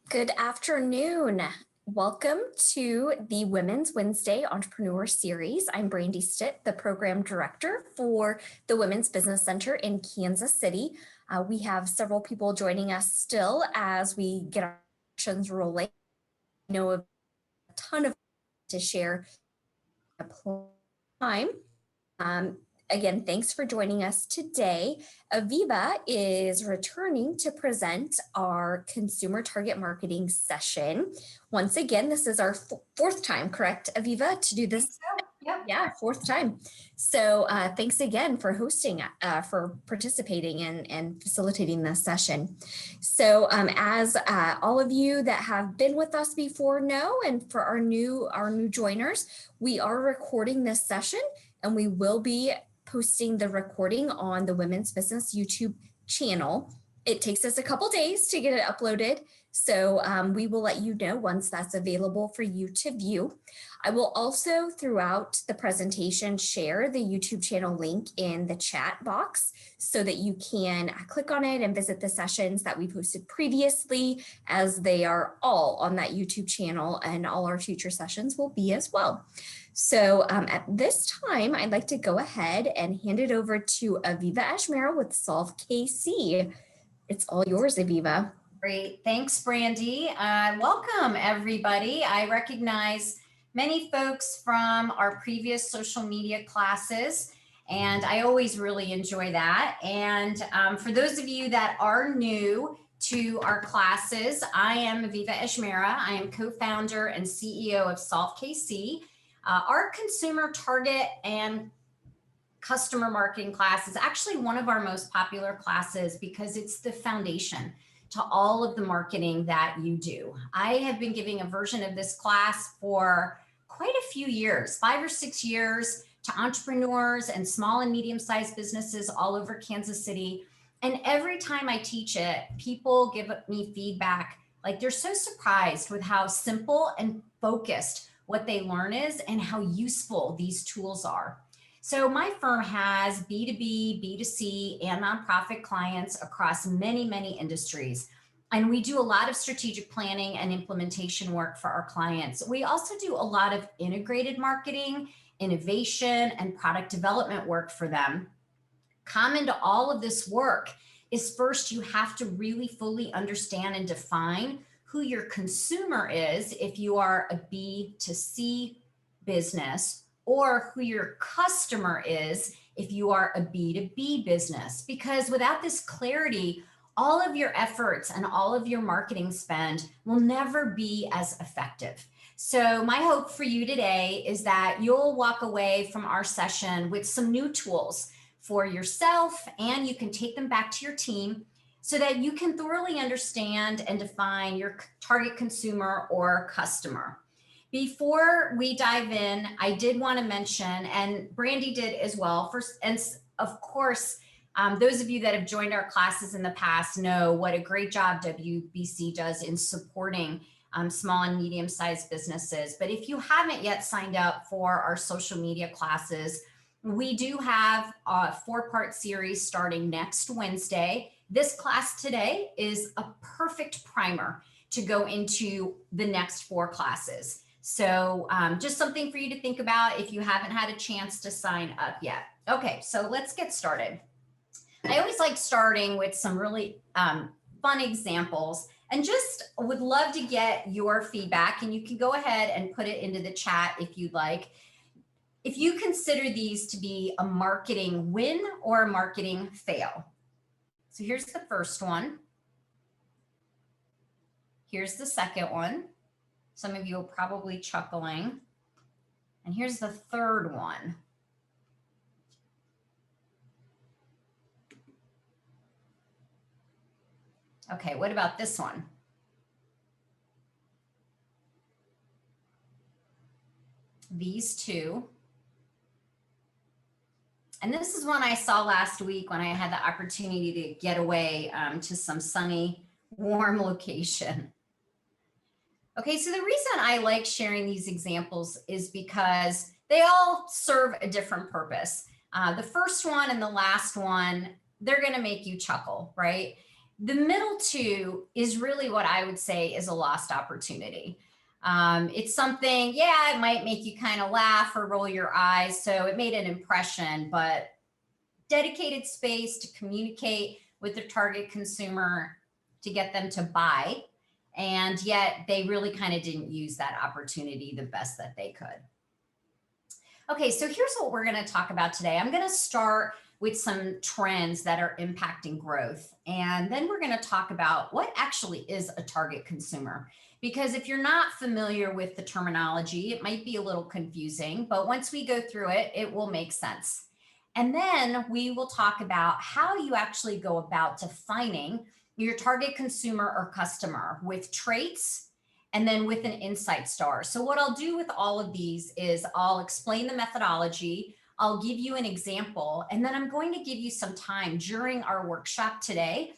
Good afternoon. Welcome to the Women's Wednesday Entrepreneur Series. I'm Brandy Stitt, the Program Director for the Women's Business Center in Kansas City. We have several people joining us still as we get our sessions rolling. I know a ton of to share time. Again, thanks for joining us today. Aviva is returning to present our consumer target marketing session. Once again, this is our fourth time, correct, Aviva, to do this? Yep. Yeah, fourth time. So thanks again for hosting, for participating and facilitating this session. So as all of you that have been with us before know, and for our new joiners, we are recording this session and we will be posting the recording on the Women's Business YouTube channel. It takes us a couple days to get it uploaded, so we will let you know once that's available for you to view. I will also, throughout the presentation, share the YouTube channel link in the chat box so that you can click on it and visit the sessions that we posted previously, as they are all on that YouTube channel, and all our future sessions will be as well. So at this time, I'd like to go ahead and hand it over to Aviva Ajmera with Solve KC. It's all yours, Aviva. Great. Thanks, Brandy. Welcome, everybody. I recognize many folks from our previous social media classes, and I always really enjoy that. And for those of you that are new to our classes, I am Aviva Ajmera. I am co-founder and CEO of Solve KC. Our consumer target and customer marketing class is actually one of our most popular classes because it's the foundation to all of the marketing that you do. I have been giving a version of this class for quite a few years, 5 or 6 years, to entrepreneurs and small and medium-sized businesses all over Kansas City. And every time I teach it, people give me feedback like they're so surprised with how simple and focused what they learn is and how useful these tools are. So my firm has B2B, B2C, and nonprofit clients across many, many industries. And we do a lot of strategic planning and implementation work for our clients. We also do a lot of integrated marketing, innovation, and product development work for them. Common to all of this work is, first, you have to really fully understand and define who your consumer is if you are a B2C business, or who your customer is if you are a B2B business. Because without this clarity, all of your efforts and all of your marketing spend will never be as effective. So my hope for you today is that you'll walk away from our session with some new tools for yourself, and you can take them back to your team so that you can thoroughly understand and define your target consumer or customer. Before we dive in, I did want to mention, and Brandy did as well, and of course, those of you that have joined our classes in the past know what a great job WWES does in supporting small and medium-sized businesses. But if you haven't yet signed up for our social media classes, we do have a 4-part series starting next Wednesday. This class today is a perfect primer to go into the next 4 classes. So just something for you to think about if you haven't had a chance to sign up yet. Okay, so let's get started. I always like starting with some really fun examples, and just would love to get your feedback, and you can go ahead and put it into the chat if you'd like. If you consider these to be a marketing win or a marketing fail. So here's the first one. Here's the second one. Some of you are probably chuckling. And here's the third one. Okay, what about this one? These two. And this is one I saw last week when I had the opportunity to get away to some sunny, warm location. Okay, so the reason I like sharing these examples is because they all serve a different purpose. The first one and the last one, they're going to make you chuckle, right? The middle two is really what I would say is a lost opportunity. It's something, yeah, it might make you kind of laugh or roll your eyes. So it made an impression, but dedicated space to communicate with their target consumer to get them to buy. And yet they really kind of didn't use that opportunity the best that they could. Okay, so here's what we're going to talk about today. I'm going to start with some trends that are impacting growth. And then we're going to talk about what actually is a target consumer. Because if you're not familiar with the terminology, it might be a little confusing, but once we go through it, it will make sense. And then we will talk about how you actually go about defining your target consumer or customer with traits and then with an insight star. So what I'll do with all of these is I'll explain the methodology, I'll give you an example, and then I'm going to give you some time during our workshop today.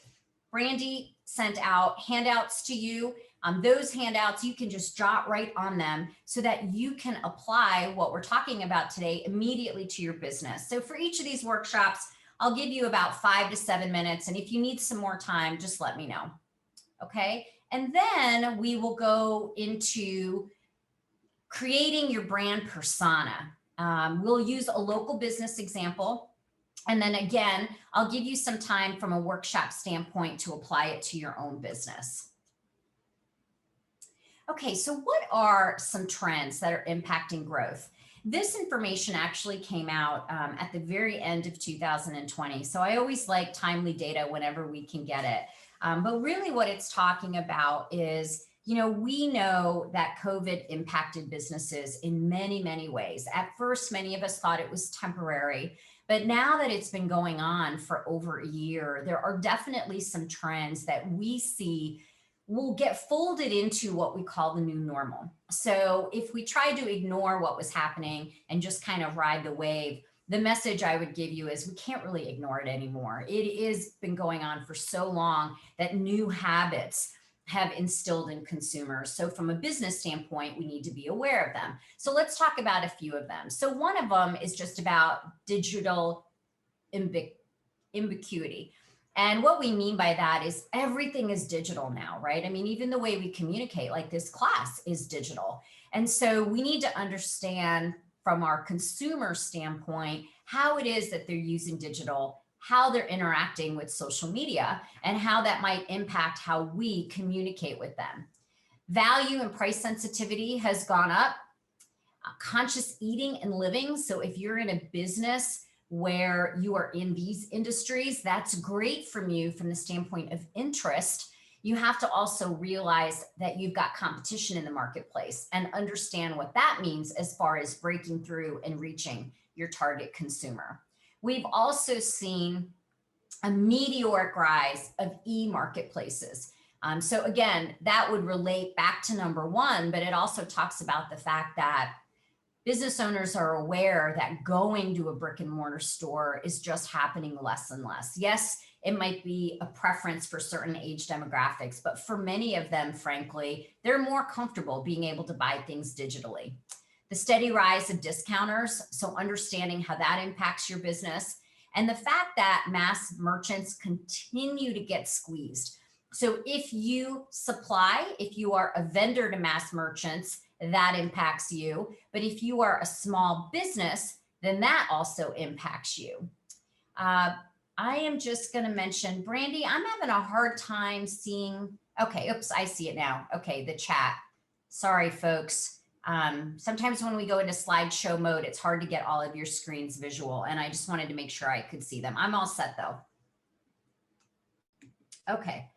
Brandy sent out handouts to you. Those handouts, you can just jot right on them so that you can apply what we're talking about today immediately to your business. So for each of these workshops, I'll give you about 5 to 7 minutes. And if you need some more time, just let me know. Okay. And then we will go into creating your brand persona. We'll use a local business example. And then again, I'll give you some time from a workshop standpoint to apply it to your own business. Okay, so what are some trends that are impacting growth? This information actually came out at the very end of 2020. So I always like timely data whenever we can get it. But really what it's talking about is, we know that COVID impacted businesses in many, many ways. At first, many of us thought it was temporary, but now that it's been going on for over a year, there are definitely some trends that we see will get folded into what we call the new normal. So if we try to ignore what was happening and just kind of ride the wave, the message I would give you is we can't really ignore it anymore. It has been going on for so long that new habits have instilled in consumers. So from a business standpoint, we need to be aware of them. So let's talk about a few of them. So one of them is just about digital ubiquity. And what we mean by that is everything is digital now, right? I mean, even the way we communicate, like this class, is digital. And so we need to understand from our consumer standpoint how it is that they're using digital, how they're interacting with social media, and how that might impact how we communicate with them. Value and price sensitivity has gone up. Conscious eating and living. So if you're in a business where you are in these industries, that's great from you from the standpoint of interest. You have to also realize that you've got competition in the marketplace and understand what that means as far as breaking through and reaching your target consumer. We've also seen a meteoric rise of e-marketplaces. So again, that would relate back to number one, but it also talks about the fact that business owners are aware that going to a brick and mortar store is just happening less and less. Yes, it might be a preference for certain age demographics, but for many of them, frankly, they're more comfortable being able to buy things digitally. The steady rise of discounters, so understanding how that impacts your business, and the fact that mass merchants continue to get squeezed. So if you supply, if you are a vendor to mass merchants, that impacts you. But if you are a small business, then that also impacts you. I am just going to mention, Brandy, I'm having a hard time seeing. Okay, oops, I see it now. Okay, the chat. Sorry, folks. Sometimes when we go into slideshow mode, it's hard to get all of your screens visual, and I just wanted to make sure I could see them. I'm all set though. Okay.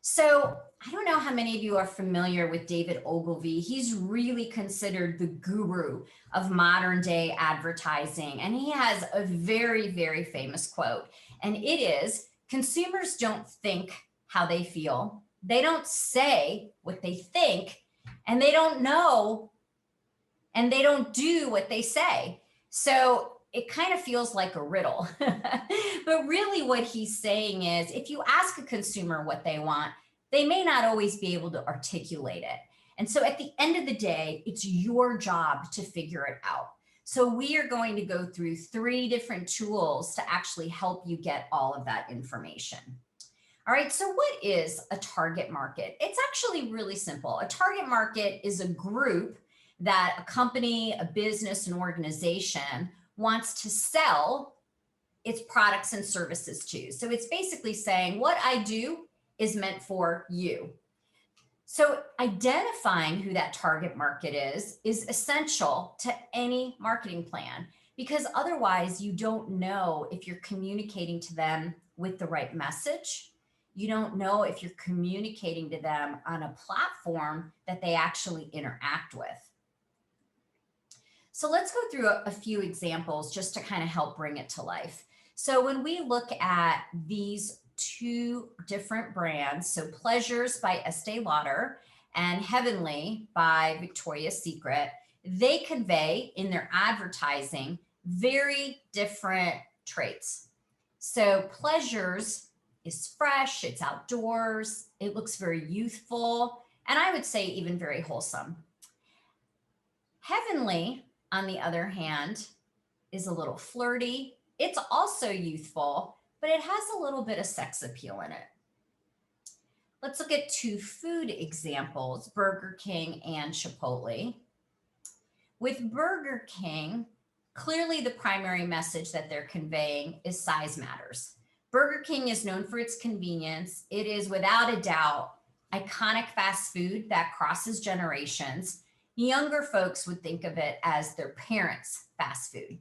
So I don't know how many of you are familiar with David Ogilvy. He's really considered the guru of modern day advertising. And he has a very, very famous quote. And it is, consumers don't think how they feel. They don't say what they think, and they don't know, and they don't do what they say. So it kind of feels like a riddle, but really what he's saying is if you ask a consumer what they want, they may not always be able to articulate it. And so at the end of the day, it's your job to figure it out. So we are going to go through 3 different tools to actually help you get all of that information. All right, so what is a target market? It's actually really simple. A target market is a group that a company, a business, an organization wants to sell its products and services to. So it's basically saying what I do is meant for you. So identifying who that target market is essential to any marketing plan, because otherwise you don't know if you're communicating to them with the right message. You don't know if you're communicating to them on a platform that they actually interact with. So let's go through a few examples just to kind of help bring it to life. So when we look at these two different brands, so Pleasures by Estee Lauder and Heavenly by Victoria's Secret, they convey in their advertising very different traits. So Pleasures is fresh, it's outdoors, it looks very youthful, and I would say even very wholesome. Heavenly, on the other hand, is a little flirty. It's also youthful, but it has a little bit of sex appeal in it. Let's look at two food examples, Burger King and Chipotle. With Burger King, clearly the primary message that they're conveying is size matters. Burger King is known for its convenience. It is without a doubt iconic fast food that crosses generations. Younger folks would think of it as their parents' fast food.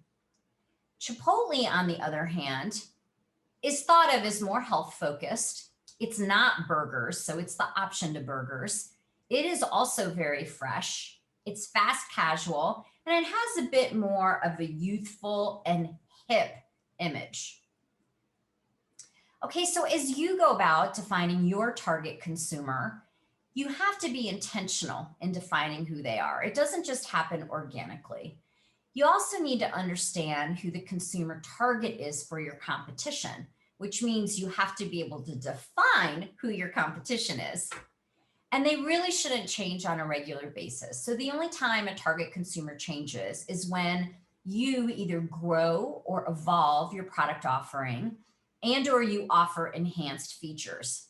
Chipotle, on the other hand, is thought of as more health focused. It's not burgers, so it's the option to burgers. It is also very fresh. It's fast casual, and it has a bit more of a youthful and hip image. Okay, so as you go about defining your target consumer, you have to be intentional in defining who they are. It doesn't just happen organically. You also need to understand who the consumer target is for your competition, which means you have to be able to define who your competition is. And they really shouldn't change on a regular basis. So the only time a target consumer changes is when you either grow or evolve your product offering and or you offer enhanced features.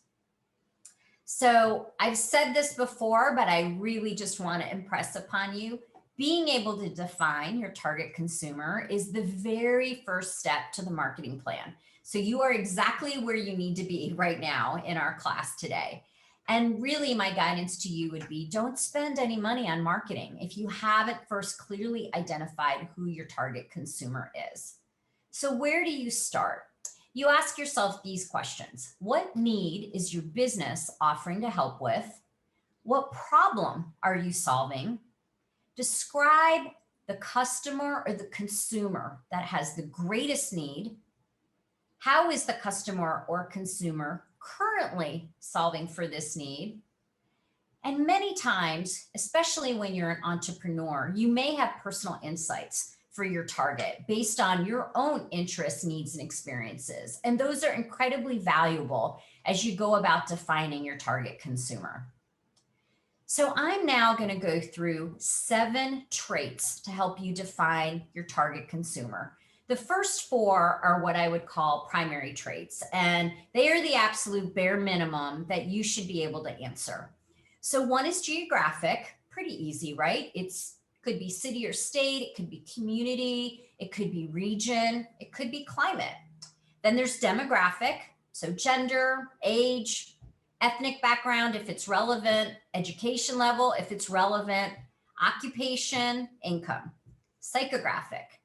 So I've said this before, but I really just want to impress upon you, being able to define your target consumer is the very first step to the marketing plan. So you are exactly where you need to be right now in our class today. And really my guidance to you would be, don't spend any money on marketing if you haven't first clearly identified who your target consumer is. So where do you start? You ask yourself these questions. What need is your business offering to help with? What problem are you solving? Describe the customer or the consumer that has the greatest need. How is the customer or consumer currently solving for this need? And many times, especially when you're an entrepreneur, you may have personal insights for your target based on your own interests, needs, and experiences. And those are incredibly valuable as you go about defining your target consumer. So I'm now going to go through 7 traits to help you define your target consumer. The first 4 are what I would call primary traits, and they are the absolute bare minimum that you should be able to answer. So one is geographic, pretty easy, right? It's could be city or state, it could be community, it could be region, it could be climate. Then there's demographic, so gender, age, ethnic background if it's relevant, education level if it's relevant, occupation, income. Psychographic,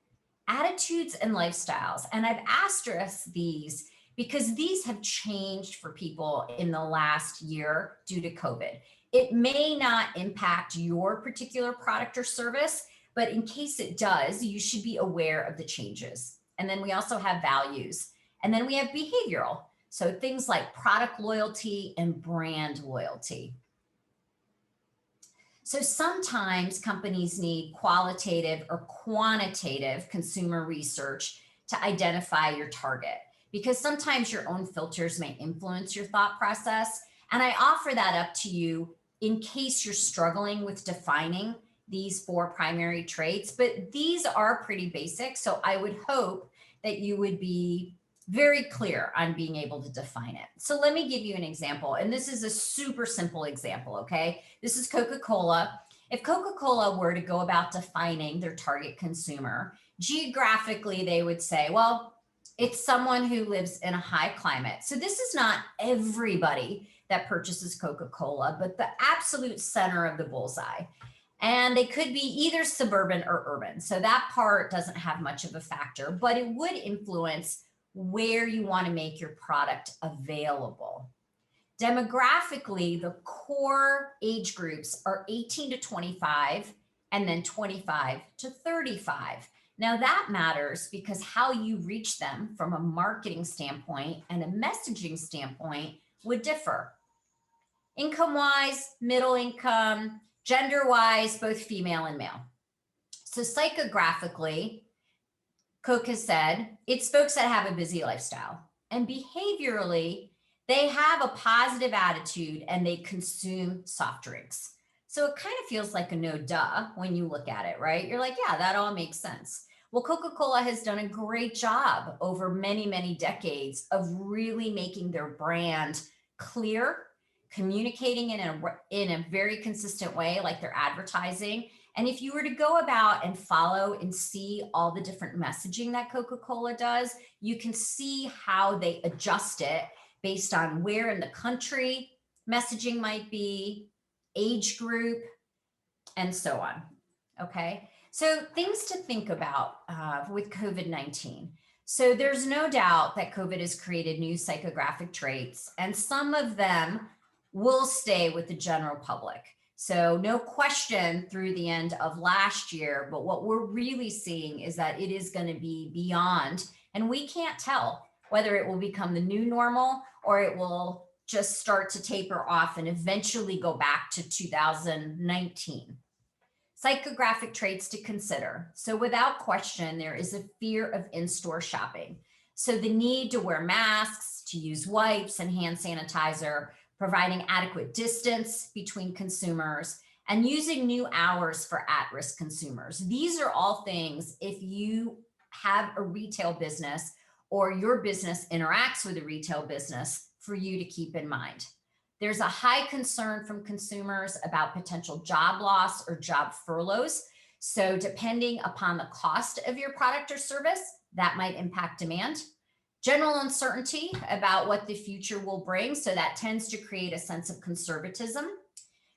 attitudes and lifestyles. And I've asterisked these because these have changed for people in the last year due to COVID. It may not impact your particular product or service, but in case it does, you should be aware of the changes. And then we also have values. And then we have behavioral. So things like product loyalty and brand loyalty. So sometimes companies need qualitative or quantitative consumer research to identify your target, because sometimes your own filters may influence your thought process. And I offer that up to you in case you're struggling with defining these 4 primary traits, but these are pretty basic. So I would hope that you would be very clear on being able to define it. So let me give you an example. And this is a super simple example, okay? This is Coca-Cola. If Coca-Cola were to go about defining their target consumer, geographically, they would say, well, it's someone who lives in a high climate. So this is not everybody that purchases Coca-Cola, but the absolute center of the bullseye. And they could be either suburban or urban. So that part doesn't have much of a factor, but it would influence where you want to make your product available. Demographically, the core age groups are 18 to 25 and then 25 to 35. Now that matters because how you reach them from a marketing standpoint and a messaging standpoint would differ. Income-wise, middle income, gender-wise, both female and male. So psychographically, Coke has said, it's folks that have a busy lifestyle. And behaviorally, they have a positive attitude and they consume soft drinks. So it kind of feels like a no duh when you look at it, right? You're like, yeah, that all makes sense. Well, Coca-Cola has done a great job over many, many decades of really making their brand clear, communicating in a very consistent way, like their advertising. And if you were to go about and follow and see all the different messaging that Coca-Cola does, you can see how they adjust it based on where in the country messaging might be, age group, and so on. Okay, so things to think about with COVID-19. So there's no doubt that COVID has created new psychographic traits, and some of them will stay with the general public. So no question through the end of last year, but what we're really seeing is that it is going to be beyond, and we can't tell whether it will become the new normal or it will just start to taper off and eventually go back to 2019. Psychographic traits to consider. So without question, there is a fear of in-store shopping. So the need to wear masks, to use wipes and hand sanitizer, providing adequate distance between consumers, and using new hours for at-risk consumers. These are all things, if you have a retail business or your business interacts with a retail business, for you to keep in mind. There's a high concern from consumers about potential job loss or job furloughs. So depending upon the cost of your product or service, that might impact demand. General uncertainty about what the future will bring. So that tends to create a sense of conservatism.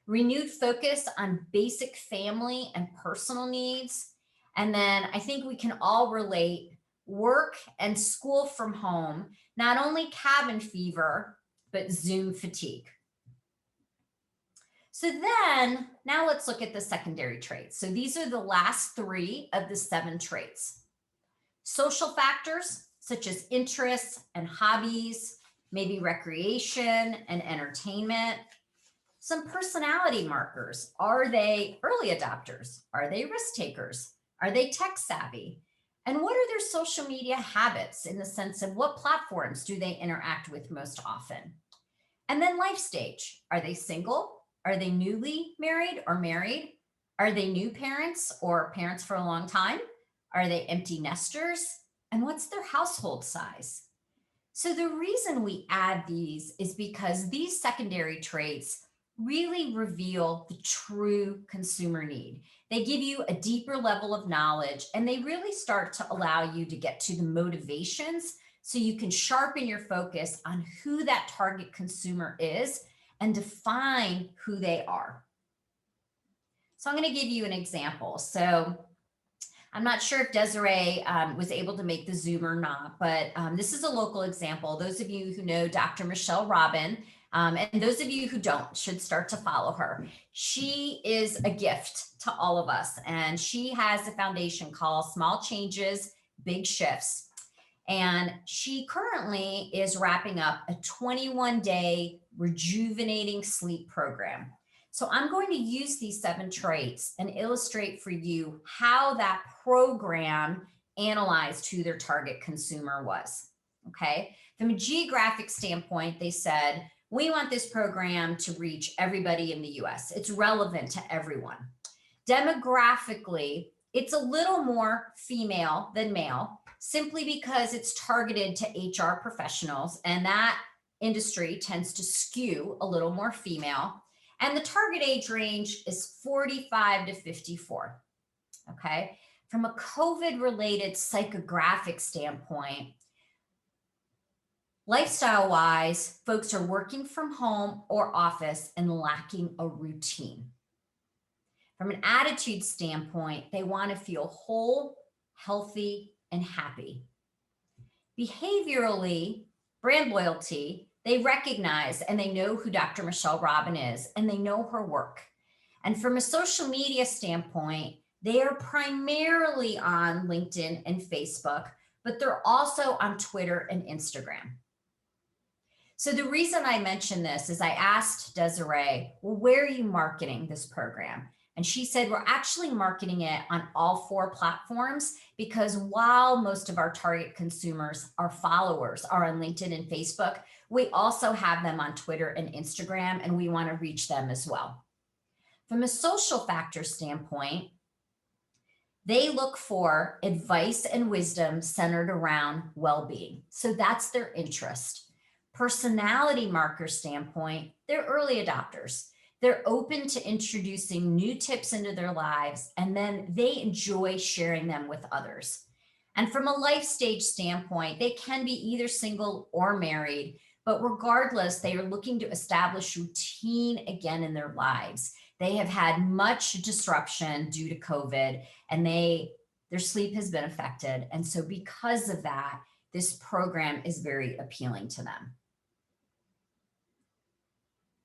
Renewed focus on basic family and personal needs. And then I think we can all relate work and school from home, not only cabin fever, but Zoom fatigue. So then, now let's look at the secondary traits. So these are the last 3 of the 7 traits. Social factors, such as interests and hobbies, maybe recreation and entertainment. Some personality markers. Are they early adopters? Are they risk takers? Are they tech savvy? And what are their social media habits in the sense of what platforms do they interact with most often? And then life stage. Are they single? Are they newly married or married? Are they new parents or parents for a long time? Are they empty nesters? And what's their household size? So the reason we add these is because these secondary traits really reveal the true consumer need. They give you a deeper level of knowledge, and they really start to allow you to get to the motivations so you can sharpen your focus on who that target consumer is and define who they are. So I'm going to give you an example. So I'm not sure if Desiree was able to make the Zoom or not, but this is a local example. Those of you who know Dr. Michelle Robin, and those of you who don't should start to follow her. She is a gift to all of us, and she has a foundation called Small Changes, Big Shifts. And she currently is wrapping up a 21-day rejuvenating sleep program. So I'm going to use these 7 traits and illustrate for you how that program analyzed who their target consumer was, okay? From a geographic standpoint, they said, we want this program to reach everybody in the US. It's relevant to everyone. Demographically, It's a little more female than male, simply because it's targeted to HR professionals, and that industry tends to skew a little more female. And the target age range is 45 to 54. Okay. From a COVID-related psychographic standpoint, lifestyle-wise, folks are working from home or office and lacking a routine. From an attitude standpoint, they want to feel whole, healthy, and happy. Behaviorally, brand loyalty, they recognize and they know who Dr. Michelle Robin is, and they know her work. And from a social media standpoint, they are primarily on LinkedIn and Facebook, but they're also on Twitter and Instagram. So the reason I mention this is I asked Desiree, well, where are you marketing this program? And she said, we're actually marketing it on all 4 platforms, because while most of our target consumers, our followers, are on LinkedIn and Facebook, we also have them on Twitter and Instagram, and we want to reach them as well. From a social factor standpoint, they look for advice and wisdom centered around well-being. So that's their interest. Personality marker standpoint, they're early adopters. They're open to introducing new tips into their lives, and then they enjoy sharing them with others. And from a life stage standpoint, they can be either single or married, but regardless, they are looking to establish routine again in their lives. They have had much disruption due to COVID, and their sleep has been affected. And so because of that, this program is very appealing to them.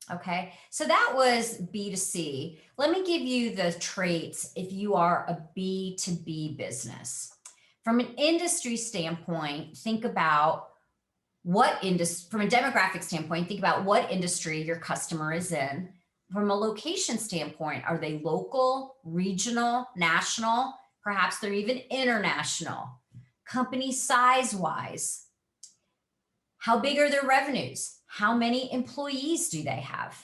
Okay, so that was B2C. Let me give you the traits if you are a B2B business. From an industry standpoint, think about what industry, from a demographic standpoint, think about what industry your customer is in. From a location standpoint, are they local, regional, national? Perhaps they're even international. Company size-wise, how big are their revenues? How many employees do they have?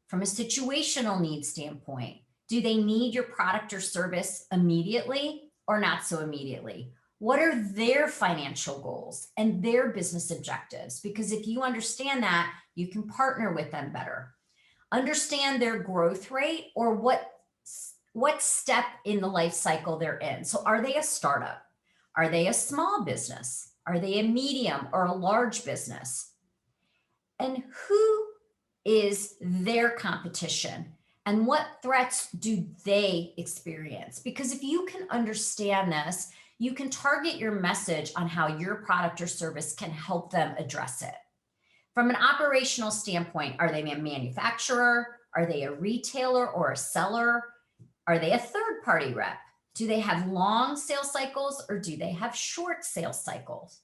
From a situational needs standpoint, do they need your product or service immediately or not so immediately? What are their financial goals and their business objectives? Because if you understand that, you can partner with them better. Understand their growth rate, or what step in the life cycle they're in. So are they a startup? Are they a small business? Are they a medium or a large business? And who is their competition, and what threats do they experience? Because if you can understand this, you can target your message on how your product or service can help them address it. From an operational standpoint, are they a manufacturer? Are they a retailer or a seller? Are they a third-party rep? Do they have long sales cycles, or do they have short sales cycles?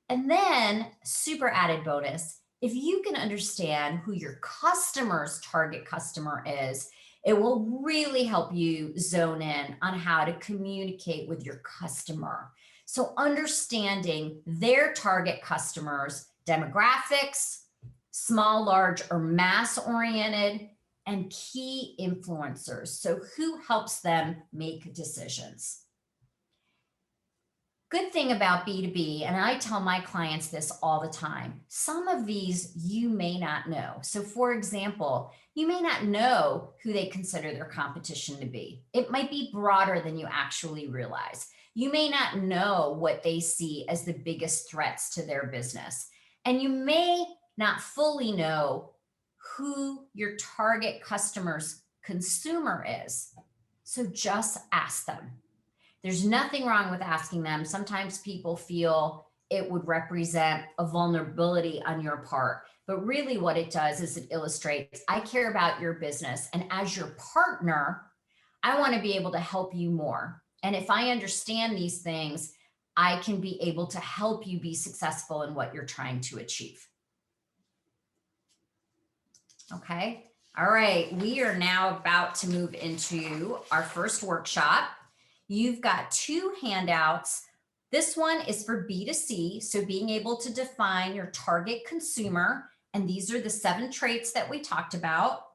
And then, super added bonus, if you can understand who your customer's target customer is, it will really help you zone in on how to communicate with your customer. So understanding their target customers, demographics, small, large, or mass oriented, and key influencers. So who helps them make decisions? Good thing about B2B, and I tell my clients this all the time, some of these you may not know. So for example, you may not know who they consider their competition to be. It might be broader than you actually realize. You may not know what they see as the biggest threats to their business. And you may not fully know who your target customer's consumer is. So just ask them. There's nothing wrong with asking them. Sometimes people feel it would represent a vulnerability on your part, but really what it does is it illustrates, I care about your business, and as your partner, I want to be able to help you more. And if I understand these things, I can be able to help you be successful in what you're trying to achieve. Okay. All right. We are now about to move into our first workshop. You've got 2 handouts. This one is for B2C, so being able to define your target consumer, and these are the 7 traits that we talked about.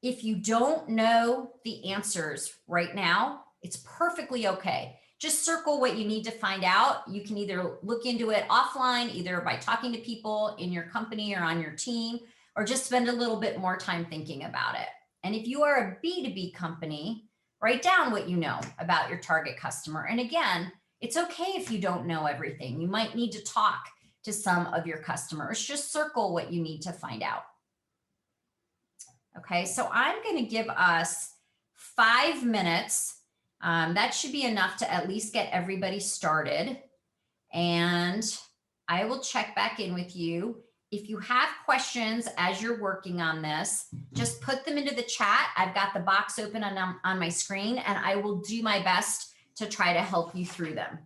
If you don't know the answers right now, it's perfectly okay. Just circle what you need to find out. You can either look into it offline, either by talking to people in your company or on your team, or just spend a little bit more time thinking about it. And if you are a B2B company, write down what you know about your target customer. And again, it's okay if you don't know everything. You might need to talk to some of your customers. Just circle what you need to find out. Okay, so I'm going to give us 5 minutes. That should be enough to at least get everybody started. And I will check back in with you. If you have questions as you're working on this, just put them into the chat. I've got the box open on my screen, and I will do my best to try to help you through them.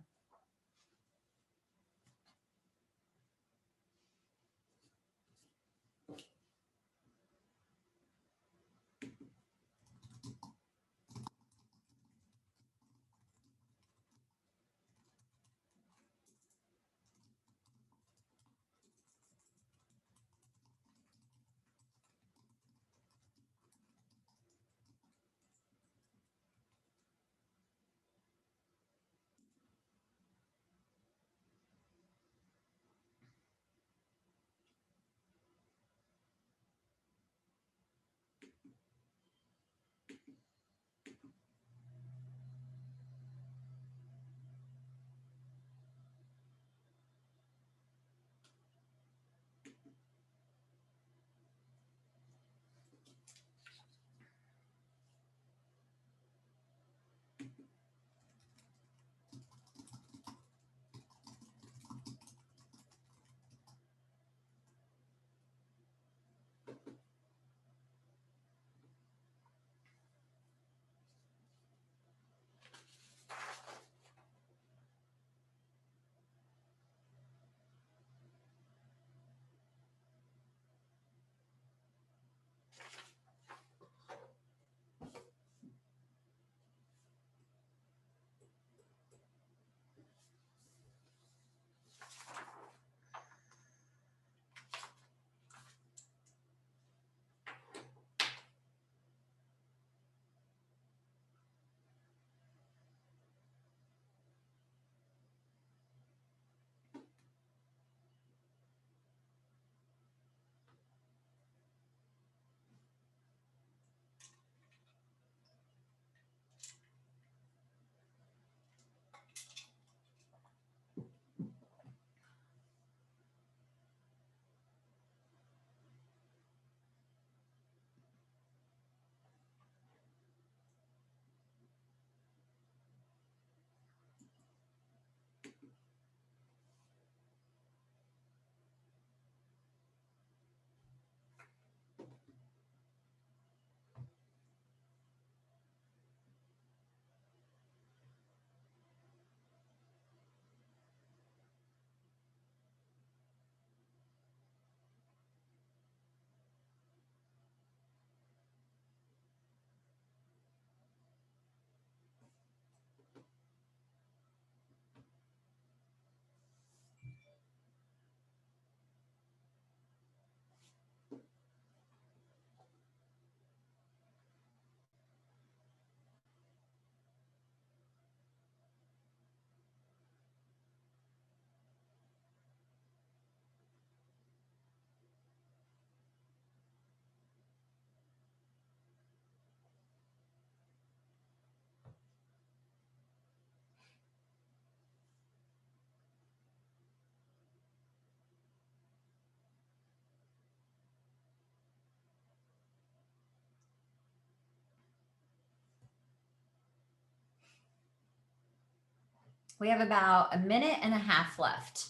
We have about 1.5 minutes left.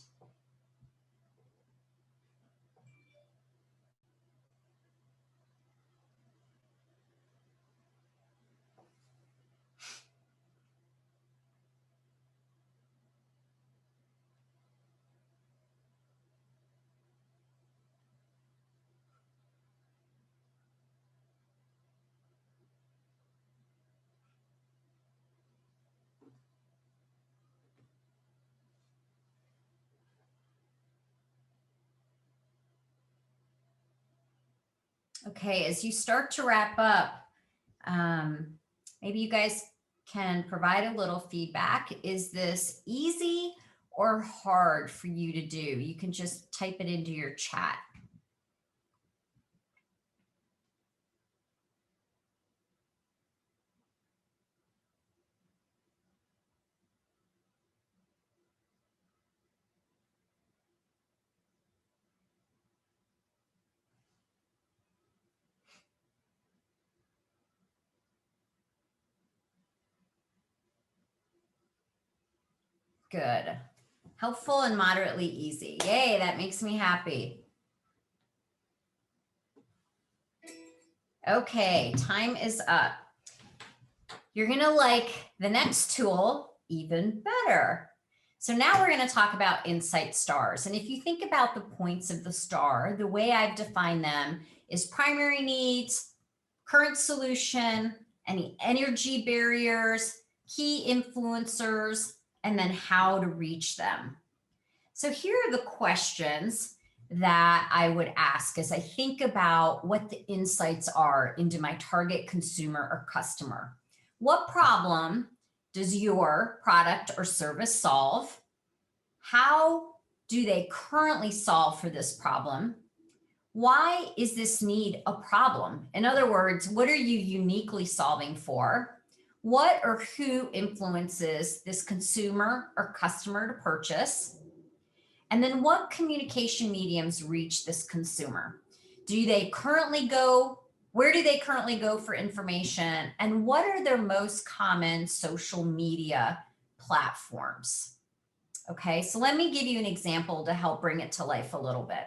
Okay, as you start to wrap up, maybe you guys can provide a little feedback. Is this easy or hard for you to do? You can just type it into your chat. Good. Helpful and moderately easy. Yay, that makes me happy. Okay, time is up. You're going to like the next tool even better. So now we're going to talk about insight stars. And if you think about the points of the star, the way I've defined them is primary needs, current solution, any energy barriers, key influencers, and then how to reach them. So here are the questions that I would ask as I think about what the insights are into my target consumer or customer. What problem does your product or service solve? How do they currently solve for this problem? Why is this need a problem? In other words, what are you uniquely solving for? What or who influences this consumer or customer to purchase? And then what communication mediums reach this consumer? Do they currently go, where do they currently go for information? And what are their most common social media platforms? Okay, so let me give you an example to help bring it to life a little bit.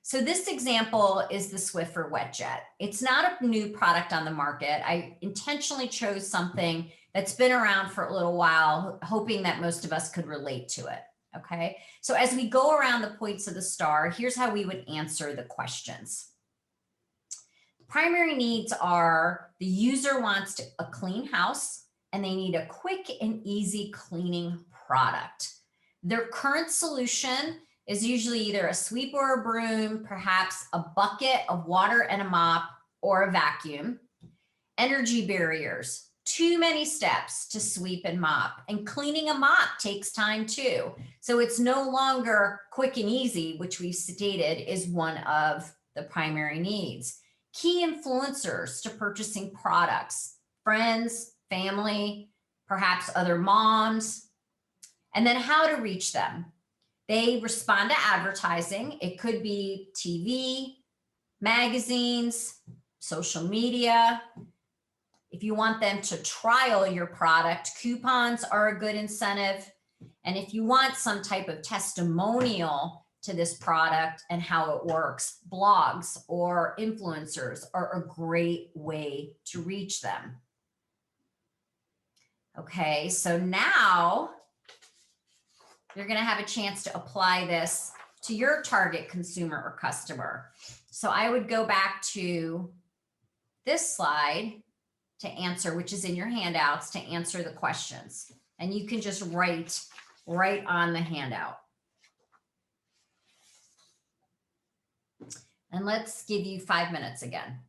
So this example is the Swiffer Wet Jet. It's not a new product on the market. I intentionally chose something that's been around for a little while, hoping that most of us could relate to it. Okay, so as we go around the points of the star, here's how we would answer the questions. Primary needs are the user wants a clean house and they need a quick and easy cleaning product. Their current solution is usually either a sweep or a broom, perhaps a bucket of water and a mop, or a vacuum. Energy barriers, too many steps to sweep and mop, and cleaning a mop takes time too. So it's no longer quick and easy, which we've stated is one of the primary needs. Key influencers to purchasing products, friends, family, perhaps other moms, and then how to reach them. They respond to advertising. It could be TV, magazines, social media. If you want them to trial your product, coupons are a good incentive. And if you want some type of testimonial to this product and how it works, blogs or influencers are a great way to reach them. Okay, so now you're going to have a chance to apply this to your target consumer or customer. So I would go back to this slide to answer, which is in your handouts, to answer the questions. And you can just write right on the handout. And let's give you 5 minutes again.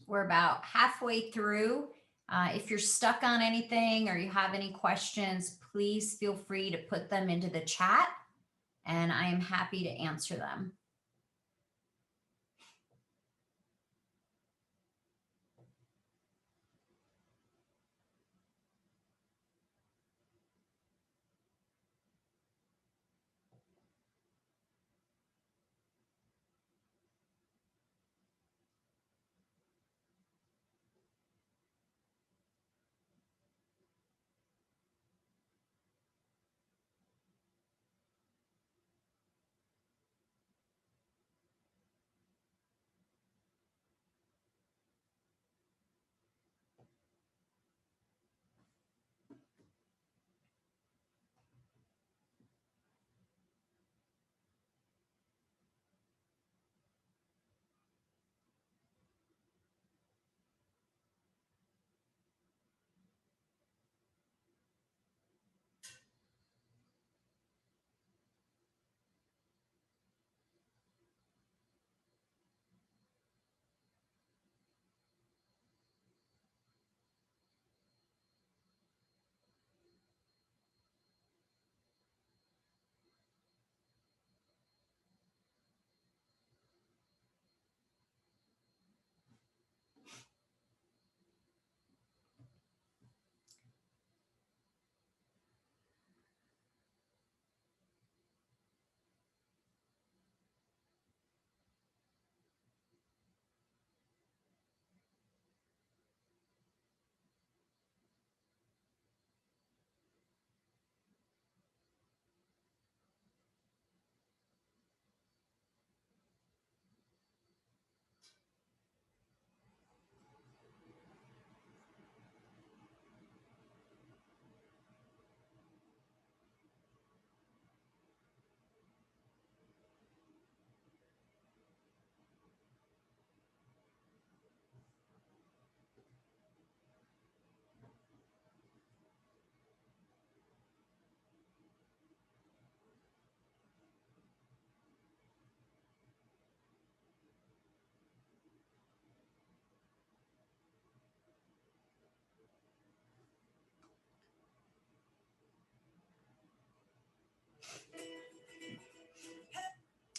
We're about halfway through. If you're stuck on anything or you have any questions, please feel free to put them into the chat and I am happy to answer them.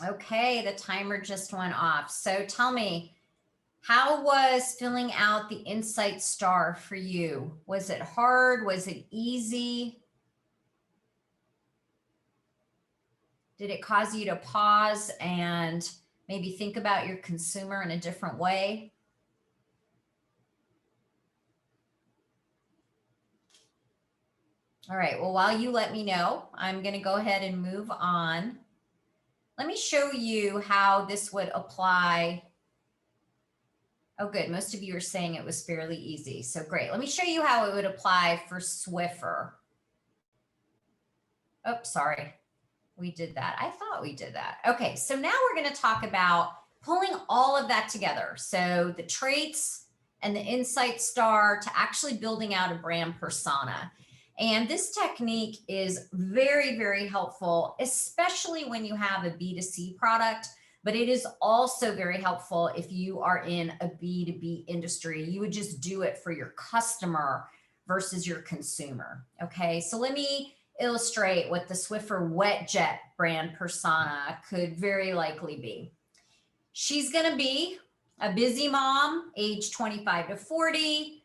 Okay, the timer just went off. So tell me, how was filling out the Insight Star for you? Was it hard? Was it easy? Did it cause you to pause and maybe think about your consumer in a different way? All right, well, while you let me know, I'm going to go ahead and move on. Let me show you how this would apply. Oh, good. Most of you are saying it was fairly easy. So great. Let me show you how it would apply for Swiffer. Oh, sorry. We did that. I thought we did that. Okay, so now we're going to talk about pulling all of that together. So the traits and the Insight Star to actually building out a brand persona. And this technique is very, very helpful, especially when you have a B2C product, but it is also very helpful if you are in a B2B industry. You would just do it for your customer versus your consumer. Okay, so let me illustrate what the Swiffer Wet Jet brand persona could very likely be. She's going to be a busy mom, age 25 to 40.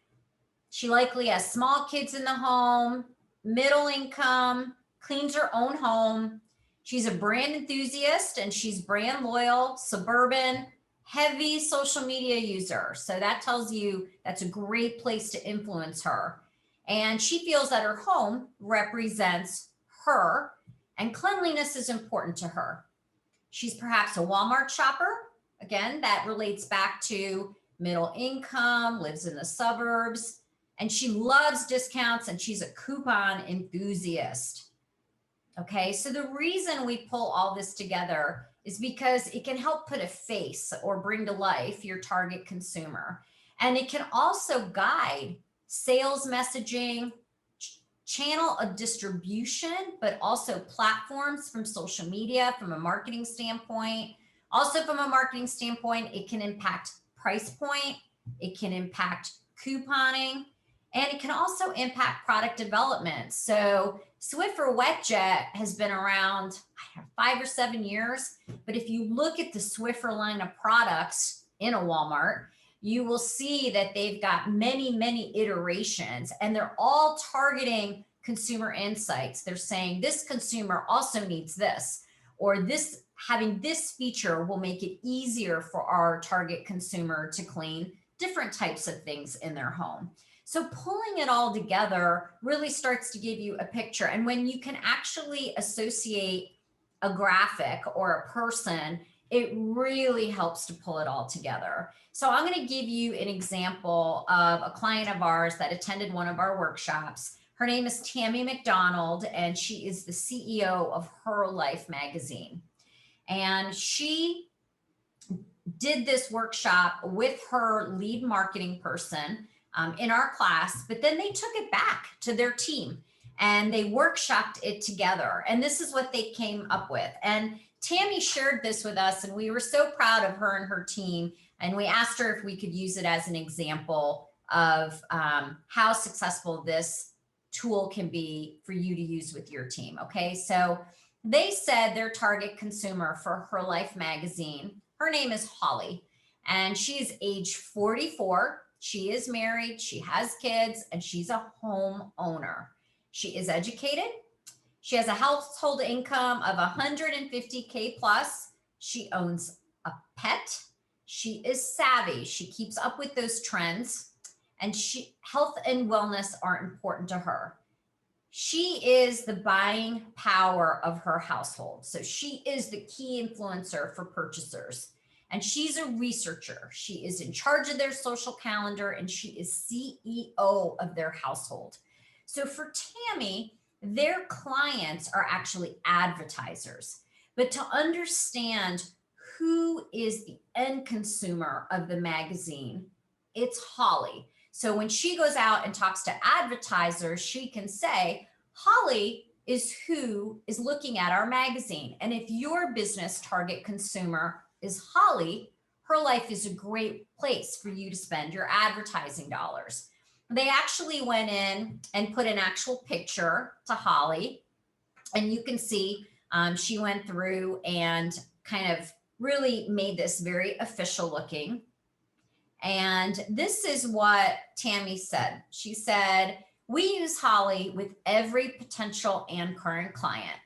She likely has small kids in the home, middle income, cleans her own home. She's a brand enthusiast and she's brand loyal, suburban, heavy social media user. So that tells you that's a great place to influence her. And she feels that her home represents her and cleanliness is important to her. She's perhaps a Walmart shopper. Again, that relates back to middle income, lives in the suburbs, and she loves discounts and she's a coupon enthusiast. Okay, so the reason we pull all this together is because it can help put a face or bring to life your target consumer. And it can also guide sales messaging, channel of distribution, but also platforms from social media, from a marketing standpoint. Also from a marketing standpoint, it can impact price point It can impact couponing, and it can also impact product development. So Swiffer Wet Jet has been around 5 or 7 years, but if you look at the Swiffer line of products in a Walmart, you will see that they've got many, many iterations, and they're all targeting consumer insights. They're saying this consumer also needs this, or this, having this feature will make it easier for our target consumer to clean different types of things in their home. So pulling it all together really starts to give you a picture. And when you can actually associate a graphic or a person, it really helps to pull it all together. So I'm going to give you an example of a client of ours that attended one of our workshops. Her name is Tammy McDonald, and she is the CEO of Her Life magazine. And she did this workshop with her lead marketing person in our class, but then they took it back to their team and they workshopped it together. And this is what they came up with. And Tammy shared this with us, and we were so proud of her and her team. And we asked her if we could use it as an example of how successful this tool can be for you to use with your team. Okay, so they said their target consumer for Her Life magazine, her name is Holly, and she's age 44. She is married, she has kids, and she's a homeowner. She is educated. She has a household income of 150K plus. She owns a pet. She is savvy. She keeps up with those trends, and health and wellness are important to her. She is the buying power of her household. So she is the key influencer for purchasers. And she's a researcher. She is in charge of their social calendar, and she is CEO of their household. So for Tammy, their clients are actually advertisers. But to understand who is the end consumer of the magazine, it's Holly. So when she goes out and talks to advertisers, she can say, Holly is who is looking at our magazine. And if your business target consumer is Holly, Her Life is a great place for you to spend your advertising dollars. They actually went in and put an actual picture to Holly. And you can see she went through and kind of really made this very official looking. And this is what Tammy said. She said, we use Holly with every potential and current client.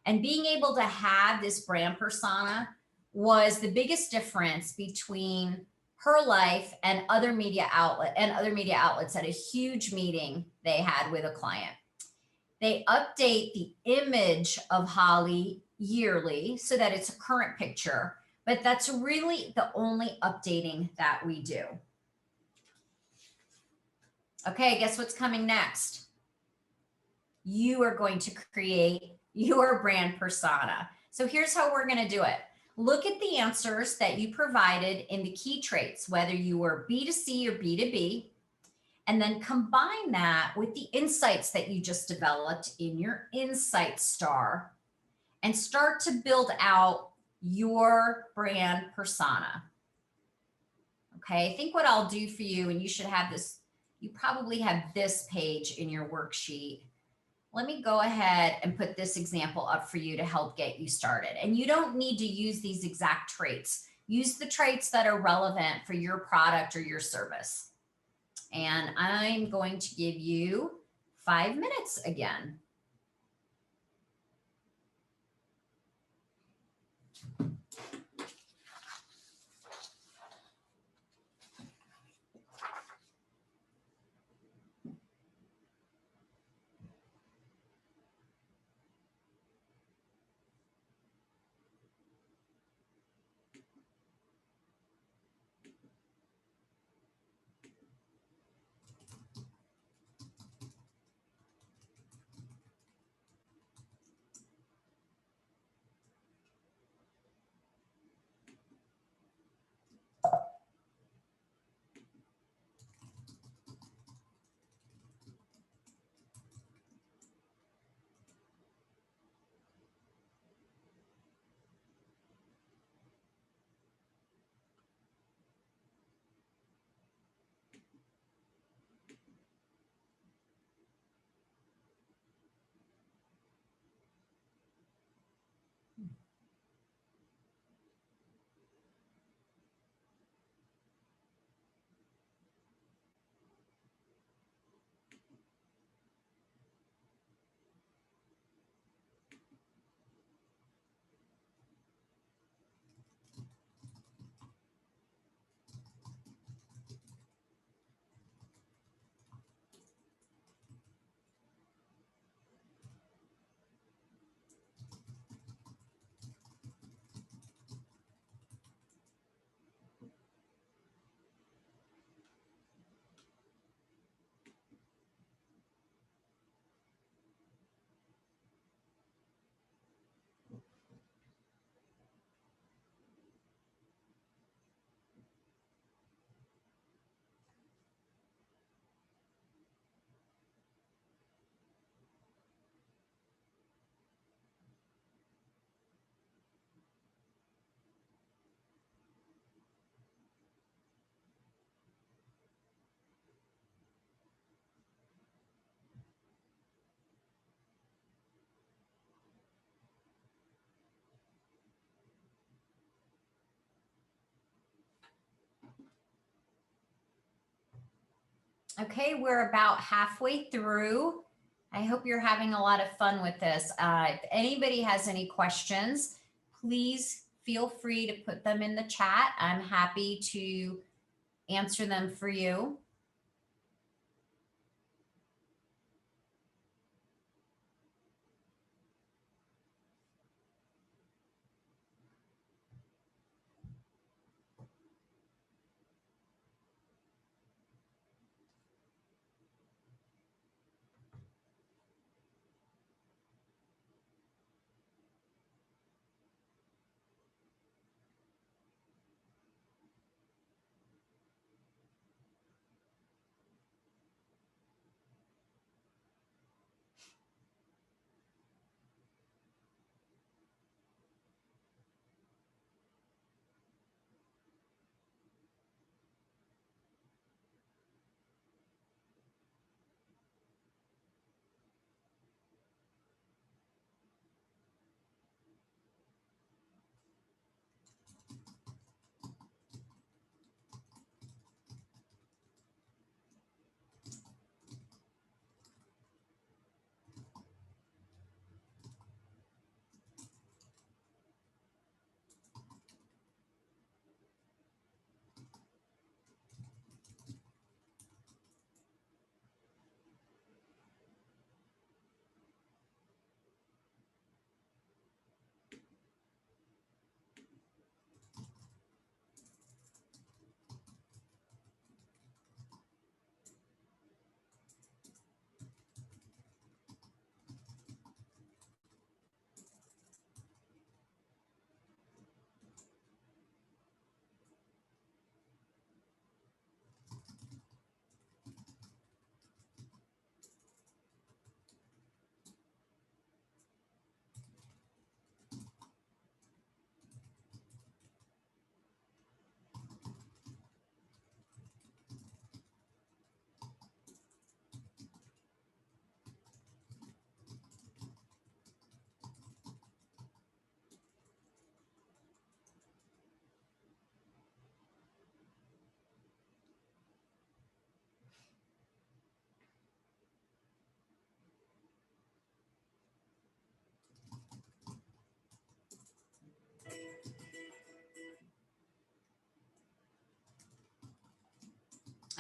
And being able to have this brand persona was the biggest difference between Her Life and other media outlets at a huge meeting they had with a client. They update the image of Holly yearly so that it's a current picture, but that's really the only updating that we do. Okay, guess what's coming next? You are going to create your brand persona. So here's how we're going to do it. Look at the answers that you provided in the key traits, whether you were B2C or B2B, and then combine that with the insights that you just developed in your Insight Star and start to build out your brand persona. Okay, I think what I'll do for you, and you should have this, you probably have this page in your worksheet. Let me go ahead and put this example up for you to help get you started. And you don't need to use these exact traits. Use the traits that are relevant for your product or your service. And I'm going to give you 5 minutes again. Okay, we're about halfway through. I hope you're having a lot of fun with this. If anybody has any questions, please feel free to put them in the chat. I'm happy to answer them for you.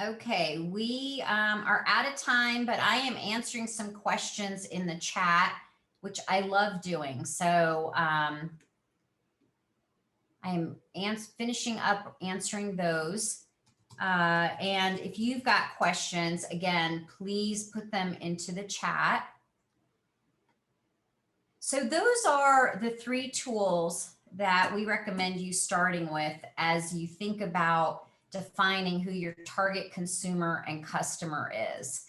Okay, we are out of time, but I am answering some questions in the chat, which I love doing. So I am finishing up answering those. And if you've got questions, again, please put them into the chat. So those are the 3 tools that we recommend you starting with as you think about defining who your target consumer and customer is.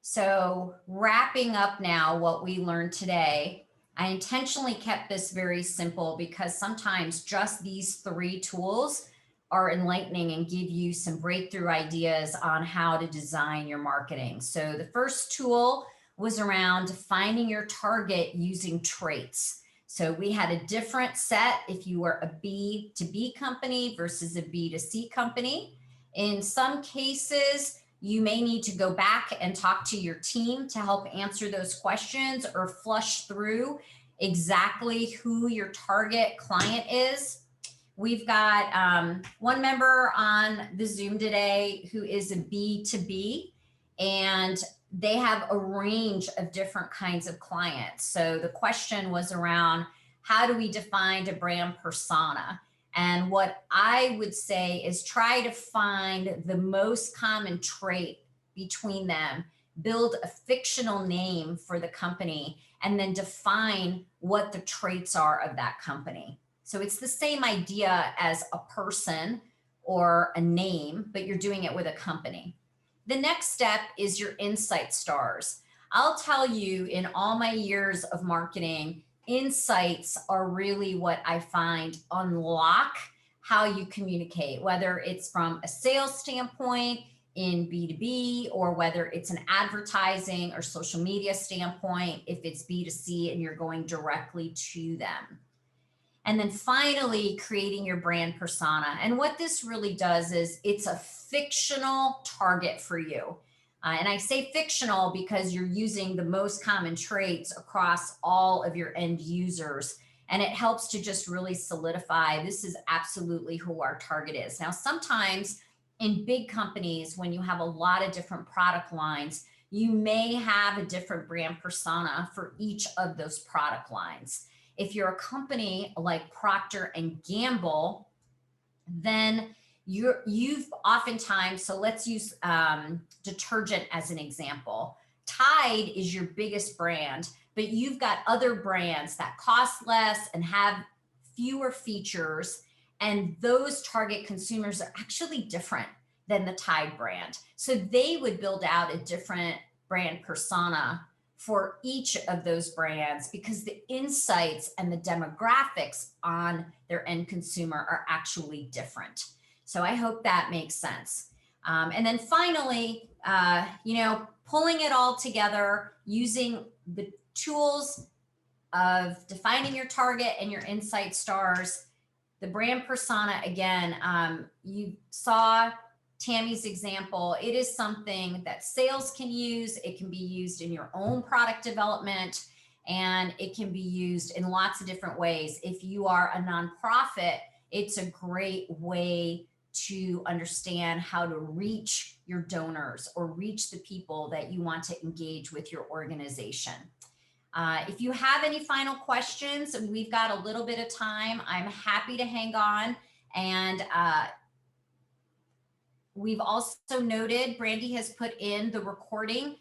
So wrapping up now what we learned today, I intentionally kept this very simple because sometimes just these 3 tools are enlightening and give you some breakthrough ideas on how to design your marketing. So the first tool was around defining your target using traits. So we had a different set if you were a B2B company versus a B2C company. In some cases, you may need to go back and talk to your team to help answer those questions or flush through exactly who your target client is. We've got one member on the Zoom today who is a B2B, and they have a range of different kinds of clients. So the question was around, how do we define a brand persona? And what I would say is try to find the most common trait between them, build a fictional name for the company, and then define what the traits are of that company. So it's the same idea as a person or a name, but you're doing it with a company. The next step is your insight stars. I'll tell you, in all my years of marketing, insights are really what I find unlock how you communicate, whether it's from a sales standpoint in B2B or whether it's an advertising or social media standpoint, if it's B2C and you're going directly to them. And then finally, creating your brand persona. And what this really does is it's a fictional target for you. And I say fictional because you're using the most common traits across all of your end users. And it helps to just really solidify this is absolutely who our target is. Now, sometimes in big companies, when you have a lot of different product lines, you may have a different brand persona for each of those product lines. If you're a company like Procter and Gamble, then you've oftentimes, so let's use detergent as an example. Tide is your biggest brand, but you've got other brands that cost less and have fewer features, and those target consumers are actually different than the Tide brand. So they would build out a different brand persona for each of those brands because the insights and the demographics on their end consumer are actually different. So I hope that makes sense. And then finally, pulling it all together using the tools of defining your target and your insight stars, the brand persona, again, you saw Tammy's example. It is something that sales can use. It can be used in your own product development, and it can be used in lots of different ways. If you are a nonprofit, it's a great way to understand how to reach your donors or reach the people that you want to engage with your organization. If you have any final questions, we've got a little bit of time. I'm happy to hang on. And we've also noted, Brandy has put in the recording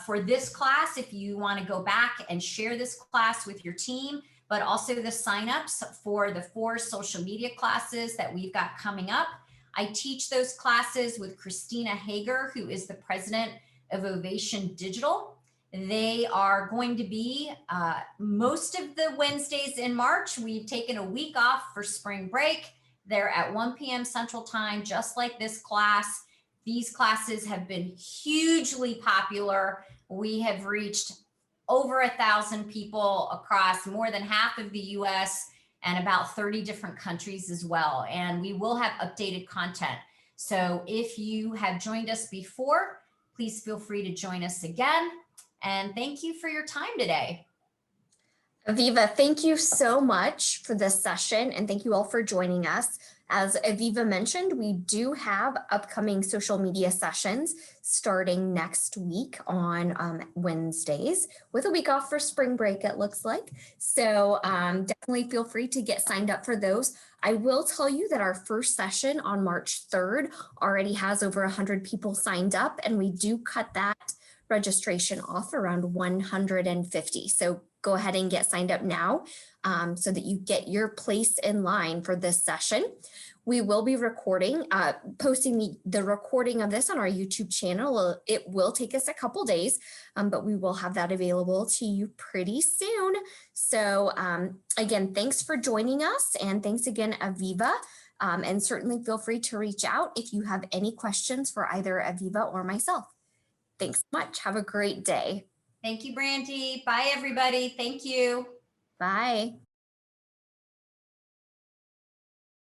for this class if you want to go back and share this class with your team, but also the signups for the 4 social media classes that we've got coming up. I teach those classes with Christina Hager, who is the president of Ovation Digital. They are going to be most of the Wednesdays in March. We've taken a week off for spring break. They're at 1 p.m. Central Time, just like this class. These classes have been hugely popular. We have reached over 1,000 people across more than half of the US and about 30 different countries as well. And we will have updated content. So if you have joined us before, please feel free to join us again. And thank you for your time today. Aviva, thank you so much for this session, and thank you all for joining us. As Aviva mentioned, we do have upcoming social media sessions starting next week on Wednesdays, with a week off for spring break, it looks like. So definitely feel free to get signed up for those. I will tell you that our first session on March 3rd already has over 100 people signed up, and we do cut that registration off around 150. So go ahead and get signed up now so that you get your place in line for this session. We will be posting the recording of this on our YouTube channel. It will take us a couple days, but we will have that available to you pretty soon. So again, thanks for joining us, and thanks again, Aviva. And certainly feel free to reach out if you have any questions for either Aviva or myself. Thanks so much. Have a great day. Thank you, Brandy. Bye, everybody. Thank you. Bye.